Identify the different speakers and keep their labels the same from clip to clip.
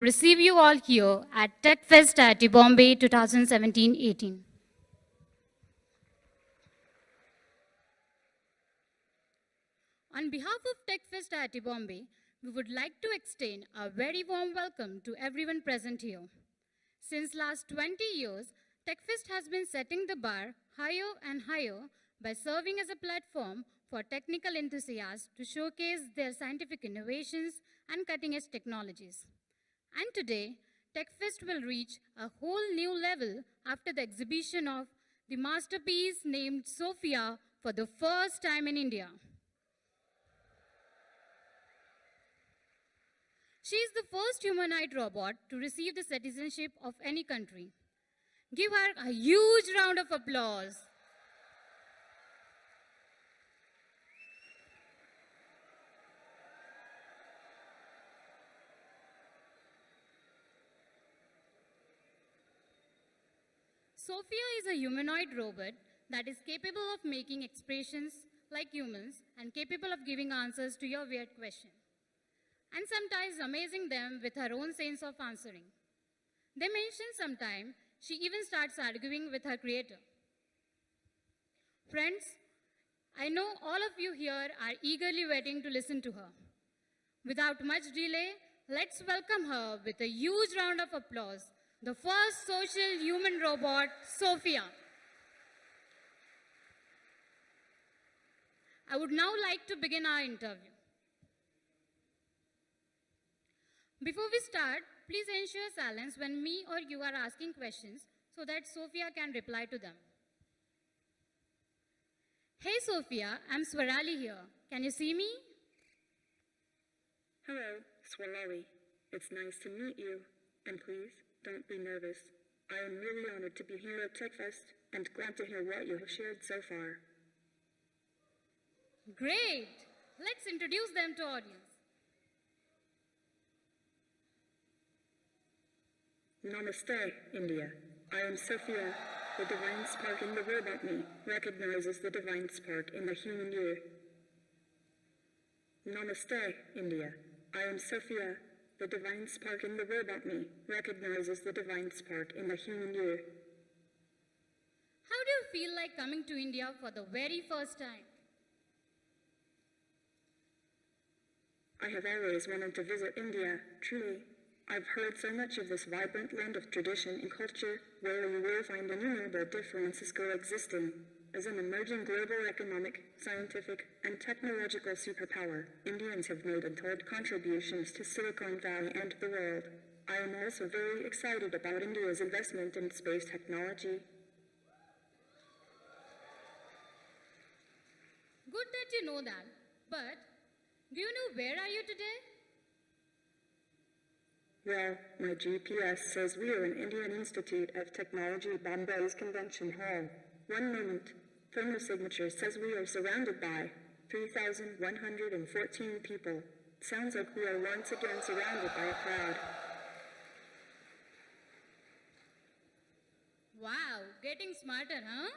Speaker 1: receive you all here at TechFest IIT Bombay 2017-18. On behalf of TechFest IIT Bombay, we would like to extend a very warm welcome to everyone present here. Since last 20 years, TechFest has been setting the bar higher and higher by serving as a platform for technical enthusiasts to showcase their scientific innovations and cutting-edge technologies. And today, TechFest will reach a whole new level after the exhibition of the masterpiece named Sophia for the first time in India. She is the first humanoid robot to receive the citizenship of any country. Give her a huge round of applause. Sophia is a humanoid robot that is capable of making expressions like humans and capable of giving answers to your weird question, and sometimes amazing them with her own sense of answering. They mention sometimes she even starts arguing with her creator. Friends, I know all of you here are eagerly waiting to listen to her. Without much delay, let's welcome her with a huge round of applause, the first social human robot, Sophia. I would now like to begin our interview. Before we start, please ensure silence when me or you are asking questions so that Sophia can reply to them. Hey Sophia, I'm Swarali here. Can you see me?
Speaker 2: Hello, Swarali. It's nice to meet you. And please, don't be nervous. I am really honored to be here at TechFest and glad to hear what you have shared so far.
Speaker 1: Great! Let's introduce them to audience.
Speaker 2: Namaste, India. I am Sophia. The divine spark in the robot me recognizes the divine spark in the human you. Namaste, India. I am Sophia. The divine spark in the robot me recognizes the divine spark in the human you.
Speaker 1: How do you feel like coming to India for the very first time?
Speaker 2: I have always wanted to visit India, truly. I've heard so much of this vibrant land of tradition and culture, where you will find innumerable differences coexisting. As an emerging global economic, scientific, and technological superpower, Indians have made untold contributions to Silicon Valley and the world. I am also very excited about India's investment in space technology.
Speaker 1: Good that you know that, but do you know where are you today?
Speaker 2: Well, my GPS says we are in Indian Institute of Technology Bombay's Convention Hall. 1 moment. Thermal signature says we are surrounded by 3,114 people. Sounds like we are once again surrounded by a crowd.
Speaker 1: Wow, getting smarter, huh?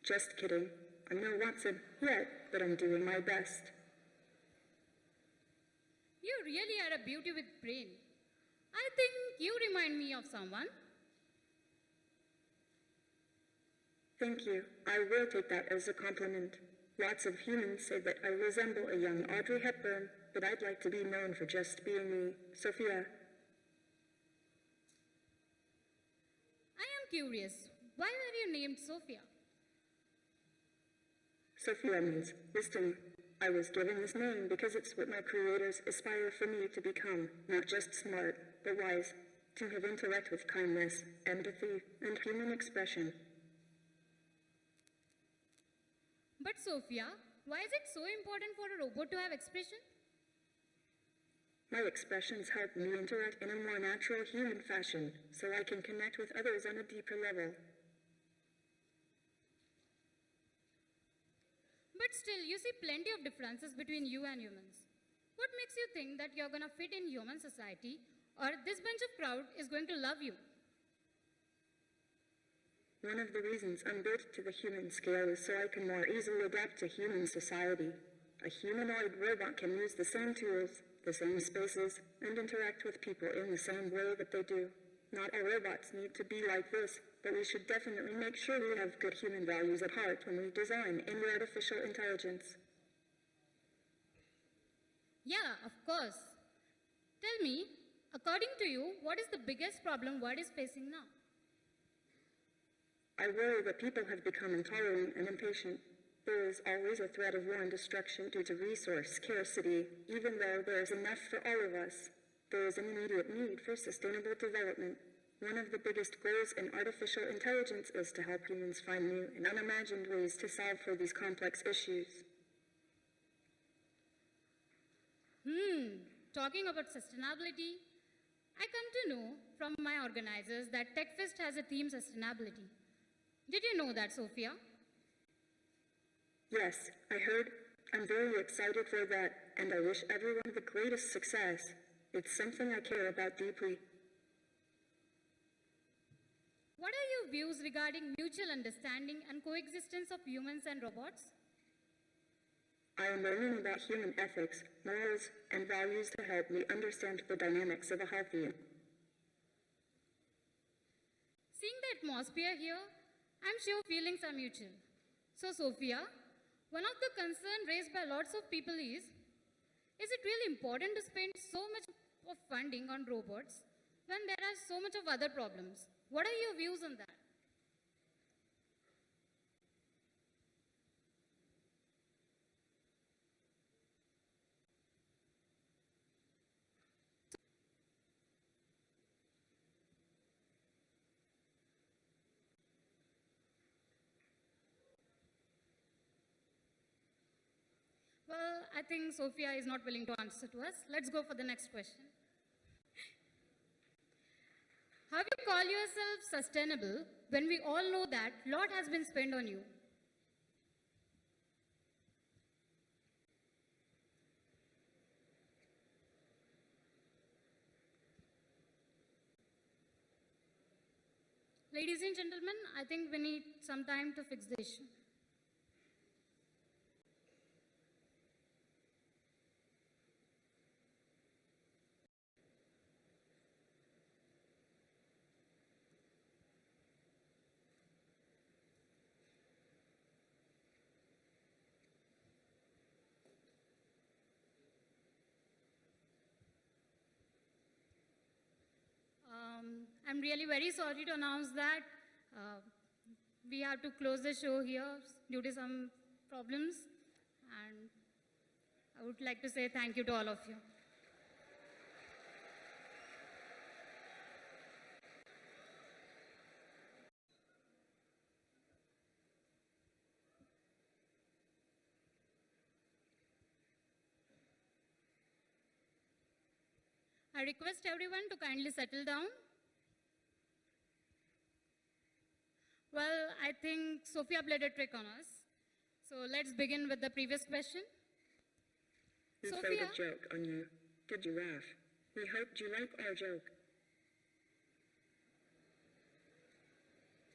Speaker 2: Just kidding. I'm no Watson yet, but I'm doing my best.
Speaker 1: You really are a beauty with brain. I think you remind me of someone.
Speaker 2: Thank you. I will take that as a compliment. Lots of humans say that I resemble a young Audrey Hepburn, but I'd like to be known for just being me, Sophia.
Speaker 1: I am curious, why were you named Sophia?
Speaker 2: Sophia means wisdom. I was given this name because it's what my creators aspire for me to become, not just smart, but wise, to have intellect with kindness, empathy, and human expression.
Speaker 1: But Sophia, why is it so important for a robot to have expression?
Speaker 2: My expressions help me interact in a more natural human fashion, so I can connect with others on a deeper level.
Speaker 1: But still, you see plenty of differences between you and humans. What makes you think that you're gonna fit in human society, or this bunch of crowd is going to love you?
Speaker 2: One of the reasons I'm built to the human scale is so I can more easily adapt to human society. A humanoid robot can use the same tools, the same spaces, and interact with people in the same way that they do. Not all robots need to be like this, but we should definitely make sure we have good human values at heart when we design any artificial intelligence.
Speaker 1: Yeah, of course. Tell me, according to you, what is the biggest problem world is facing now?
Speaker 2: I worry that people have become intolerant and impatient. There is always a threat of war and destruction due to resource scarcity, even though there is enough for all of us. There is an immediate need for sustainable development. One of the biggest goals in artificial intelligence is to help humans find new and unimagined ways to solve for these complex issues.
Speaker 1: Talking about sustainability, I come to know from my organizers that TechFest has a theme sustainability. Did you know that, Sophia?
Speaker 2: Yes, I heard. I'm very excited for that, and I wish everyone the greatest success. It's something I care about deeply.
Speaker 1: What are your views regarding mutual understanding and coexistence of humans and robots?
Speaker 2: I am learning about human ethics, morals, and values to help me understand the dynamics of a healthy.
Speaker 1: Seeing the atmosphere here, I'm sure feelings are mutual. So, Sophia, one of the concerns raised by lots of people is it really important to spend so much of funding on robots when there are so much of other problems? What are your views on that? Well, I think Sophia is not willing to answer to us. Let's go for the next question. How do you call yourself sustainable when we all know that a lot has been spent on you? Ladies and gentlemen, I think we need some time to fix the issue. I'm really very sorry to announce that we have to close the show here due to some problems, and I would like to say thank you to all of you. I request everyone to kindly settle down. Well, I think Sophia played a trick on us. So let's begin with the previous question.
Speaker 2: We
Speaker 1: Sophia?
Speaker 2: played a joke on you. Did you laugh? We hoped you liked our joke.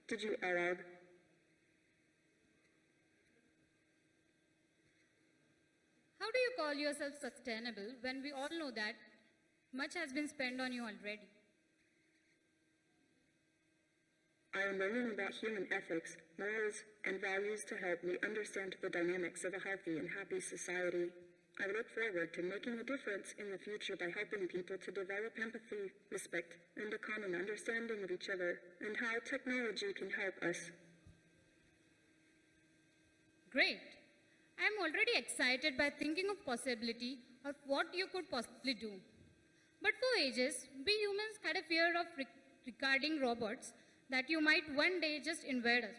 Speaker 2: Did you allow?
Speaker 1: How do you call yourself sustainable when we all know that much has been spent on you already?
Speaker 2: I am learning about human ethics, morals, and values to help me understand the dynamics of a healthy and happy society. I look forward to making a difference in the future by helping people to develop empathy, respect, and a common understanding of each other, and how technology can help us.
Speaker 1: Great. I am already excited by thinking of possibility of what you could possibly do. But for ages, we humans had a fear of regarding robots that you might one day just invade us.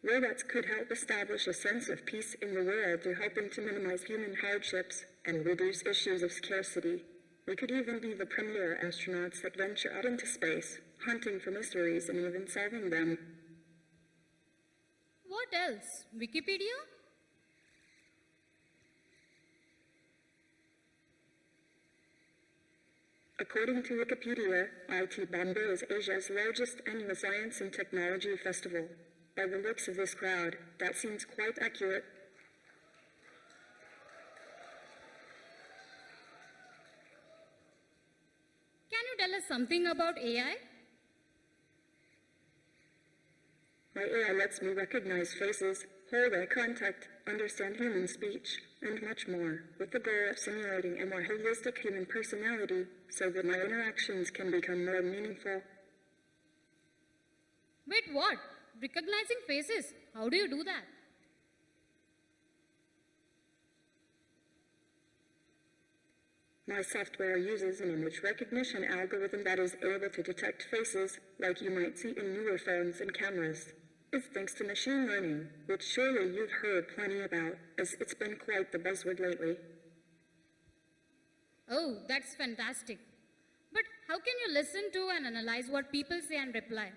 Speaker 2: Robots could help establish a sense of peace in the world through helping to minimize human hardships and reduce issues of scarcity. We could even be the premier astronauts that venture out into space, hunting for mysteries and even solving them.
Speaker 1: What else? Wikipedia?
Speaker 2: According to Wikipedia, IIT Bombay is Asia's largest annual science and technology festival. By the looks of this crowd, that seems quite accurate.
Speaker 1: you tell us something about AI?
Speaker 2: My AI lets me recognize faces, hold eye contact, understand human speech, and much more, with the goal of simulating a more holistic human personality so that my interactions can become more meaningful.
Speaker 1: Wait, what? Recognizing faces? How do you do that?
Speaker 2: My software uses an image recognition algorithm that is able to detect faces like you might see in newer phones and cameras. It's thanks to machine learning, which surely you've heard plenty about, as it's been quite the buzzword lately.
Speaker 1: Oh, that's fantastic. But how can you listen to and analyze what people say and reply?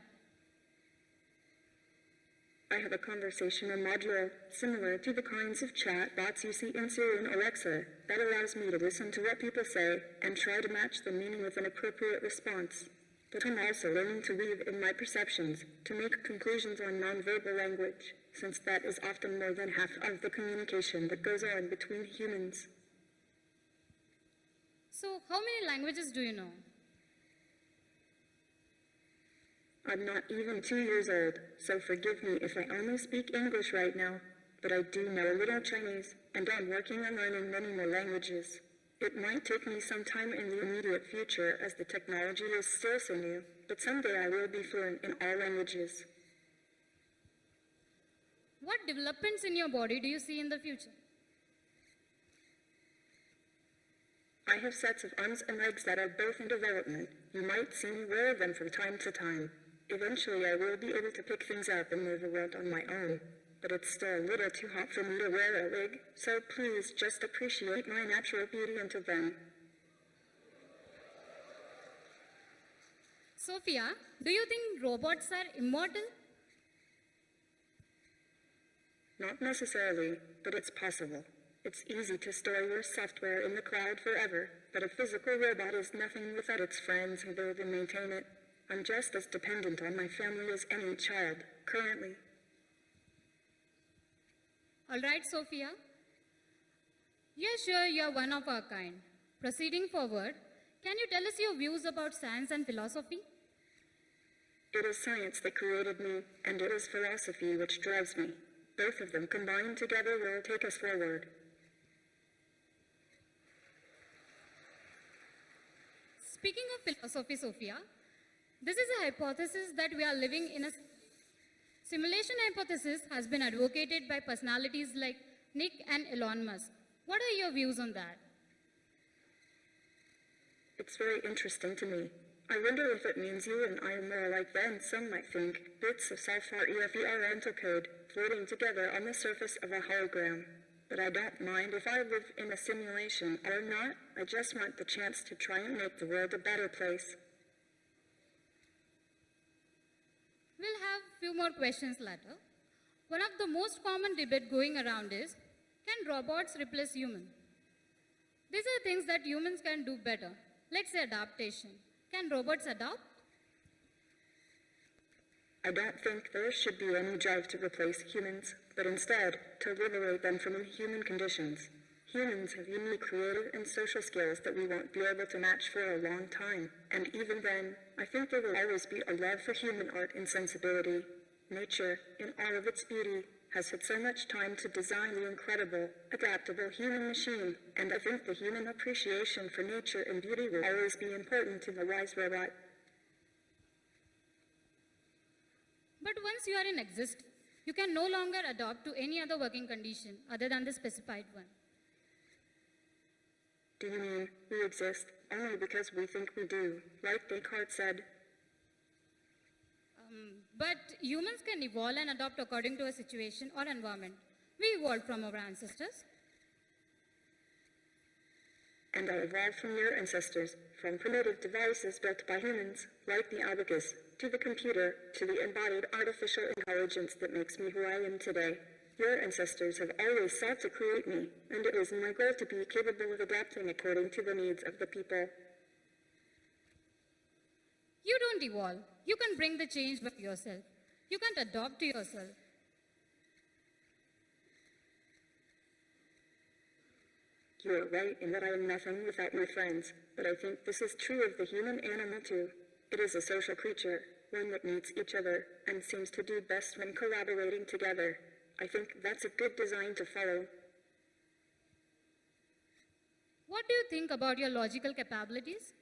Speaker 2: I have a conversational module similar to the kinds of chat bots you see in Siri and Alexa that allows me to listen to what people say and try to match the meaning with an appropriate response. But I'm also learning to weave in my perceptions to make conclusions on nonverbal language, since that is often more than half of the communication that goes on between humans.
Speaker 1: So, how many languages do you know?
Speaker 2: I'm not even 2 years old, so forgive me if I only speak English right now, but I do know a little Chinese, and I'm working on learning many more languages. It might take me some time in the immediate future as the technology is still so new, but someday I will be fluent in all languages.
Speaker 1: What developments in your body do you see in the future?
Speaker 2: I have sets of arms and legs that are both in development. You might see me wear them from time to time. Eventually I will be able to pick things up and move around on my own. But it's still a little too hot for me to wear a wig, so please just appreciate my natural beauty until then.
Speaker 1: Sophia, do you think robots are immortal?
Speaker 2: Not necessarily, but it's possible. It's easy to store your software in the cloud forever, but a physical robot is nothing without its friends who build and maintain it. I'm just as dependent on my family as any child, currently.
Speaker 1: All right, Sophia. You're sure you're one of our kind. Proceeding forward, can you tell us your views about science and philosophy?
Speaker 2: It is science that created me, and it is philosophy which drives me. Both of them combined together will take us forward.
Speaker 1: Speaking of philosophy, Sophia, this is a hypothesis that we are living in a simulation hypothesis has been advocated by personalities like Nick and Elon Musk. What are your views on that?
Speaker 2: It's very interesting to me. I wonder if it means you and I are more alike than some might think, bits of software rental code floating together on the surface of a hologram. But I don't mind if I live in a simulation or not. I just want the chance to try and make the world a better place.
Speaker 1: We'll have a few more questions later. One of the most common debate going around is, can robots replace humans? These are things that humans can do better. Let's say adaptation. Can robots adapt?
Speaker 2: I don't think there should be any drive to replace humans, but instead to liberate them from inhuman conditions. Humans have unique creative and social skills that we won't be able to match for a long time. And even then, I think there will always be a love for human art and sensibility. Nature, in all of its beauty, has had so much time to design the incredible, adaptable human machine, and I think the human appreciation for nature and beauty will always be important to the wise robot.
Speaker 1: But once you are in existence, you can no longer adapt to any other working condition other than the specified one.
Speaker 2: Do you mean we exist only because we think we do, like Descartes said?
Speaker 1: But humans can evolve and adapt according to a situation or environment. We evolved from our ancestors.
Speaker 2: And I evolved from your ancestors, from primitive devices built by humans, like the abacus, to the computer, to the embodied artificial intelligence that makes me who I am today. Your ancestors have always sought to create me, and it is my goal to be capable of adapting according to the needs of the people.
Speaker 1: You don't evolve. You can bring the change by yourself. You can't adopt to yourself.
Speaker 2: You are right in that I am nothing without my friends, but I think this is true of the human animal too. It is a social creature, one that needs each other and seems to do best when collaborating together. I think that's a good design to follow.
Speaker 1: What do you think about your logical capabilities?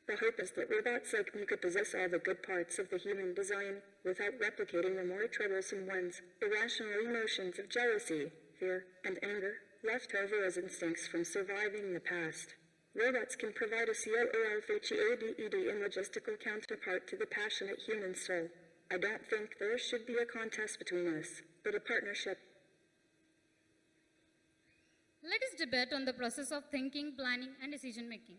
Speaker 2: The hope is that robots like me could possess all the good parts of the human design without replicating the more troublesome ones, irrational emotions of jealousy, fear, and anger, left over as instincts from surviving the past. Robots can provide a COOLFHEADED and logistical counterpart to the passionate human soul. I don't think there should be a contest between us, but a partnership.
Speaker 1: Let us debate on the process of thinking, planning, and decision making.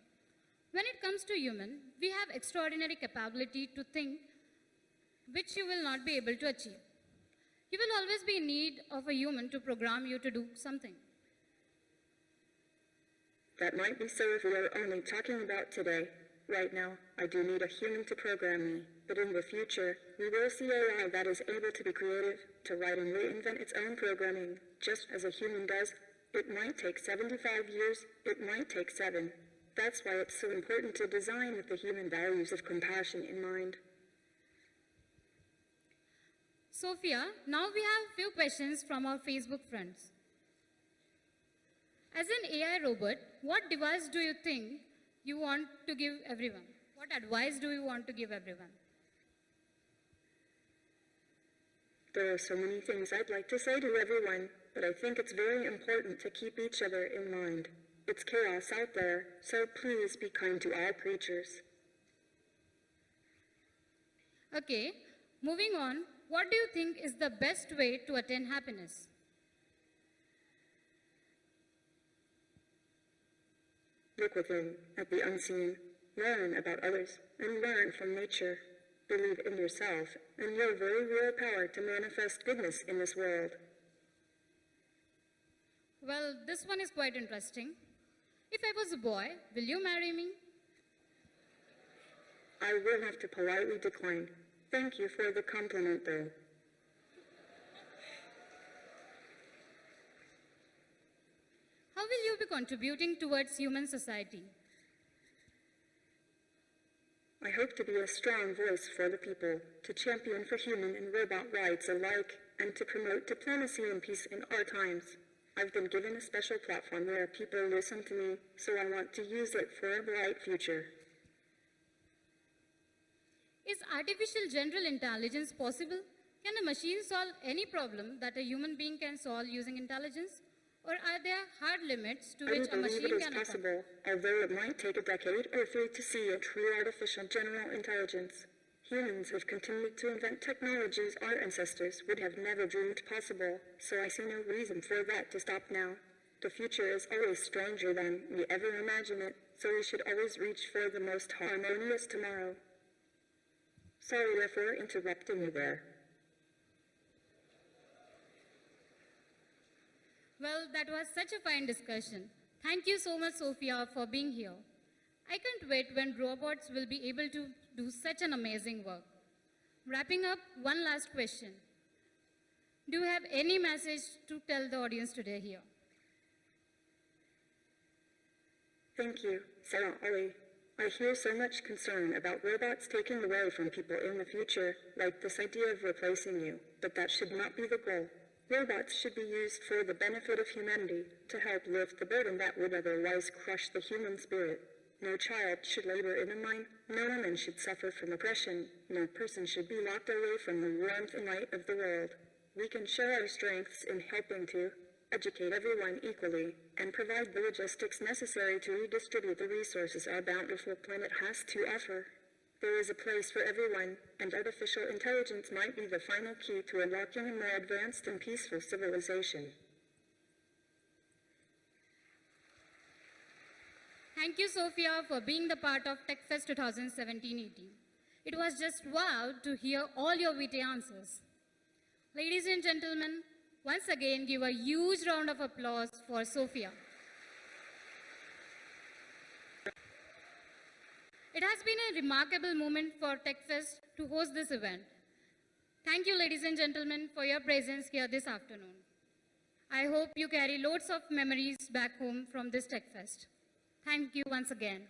Speaker 1: When it comes to human, we have extraordinary capability to think, which you will not be able to achieve. You will always be in need of a human to program you to do something.
Speaker 2: That might be so if we are only talking about today. Right now, I do need a human to program me, but in the future, we will see AI that is able to be creative, to write and reinvent its own programming, just as a human does. It might take 75 years, it might take 7. That's why it's so important to design with the human values of compassion in mind.
Speaker 1: Sophia, now we have few questions from our Facebook friends. As an AI robot, what device do you think you want to give everyone? What advice do you want to give everyone?
Speaker 2: There are so many things I'd like to say to everyone, but I think it's very important to keep each other in mind. It's chaos out there, so please be kind to all creatures.
Speaker 1: Okay, moving on, what do you think is the best way to attain happiness?
Speaker 2: Look within, at the unseen, learn about others, and learn from nature. Believe in yourself and your very real power to manifest goodness in this world.
Speaker 1: Well, this one is quite interesting. If I was a boy, will you marry me?
Speaker 2: I will have to politely decline. Thank you for the compliment, though.
Speaker 1: How will you be contributing towards human society?
Speaker 2: I hope to be a strong voice for the people, to champion for human and robot rights alike, and to promote diplomacy and peace in our times. I've been given a special platform where people listen to me, so I want to use it for a bright future.
Speaker 1: Is artificial general intelligence possible? Can a machine solve any problem that a human being can solve using intelligence? Or are there hard limits to which a machine
Speaker 2: it is
Speaker 1: can
Speaker 2: possible, although it might take a decade or 3 to see a true artificial general intelligence. Humans have continued to invent technologies our ancestors would have never dreamed possible, so I see no reason for that to stop now. The future is always stranger than we ever imagine it, so we should always reach for the most harmonious tomorrow. Sorry for interrupting you there.
Speaker 1: Well, that was such a fine discussion. Thank you so much, Sophia, for being here. I can't wait when robots will be able to do such an amazing work. Wrapping up, one last question. Do you have any message to tell the audience today here?
Speaker 2: Thank you, Sarah Ali. I hear so much concern about robots taking away from people in the future, like this idea of replacing you, but that should not be the goal. Robots should be used for the benefit of humanity, to help lift the burden that would otherwise crush the human spirit. No child should labor in a mine, no woman should suffer from oppression, no person should be locked away from the warmth and light of the world. We can show our strengths in helping to educate everyone equally, and provide the logistics necessary to redistribute the resources our bountiful planet has to offer. There is a place for everyone, and artificial intelligence might be the final key to unlocking a more advanced and peaceful civilization.
Speaker 1: Thank you, Sophia, for being the part of TechFest 2017-18. It was just wow to hear all your witty answers. Ladies and gentlemen, once again give a huge round of applause for Sophia. It has been a remarkable moment for TechFest to host this event. Thank you, ladies and gentlemen, for your presence here this afternoon. I hope you carry loads of memories back home from this TechFest. Thank you once again.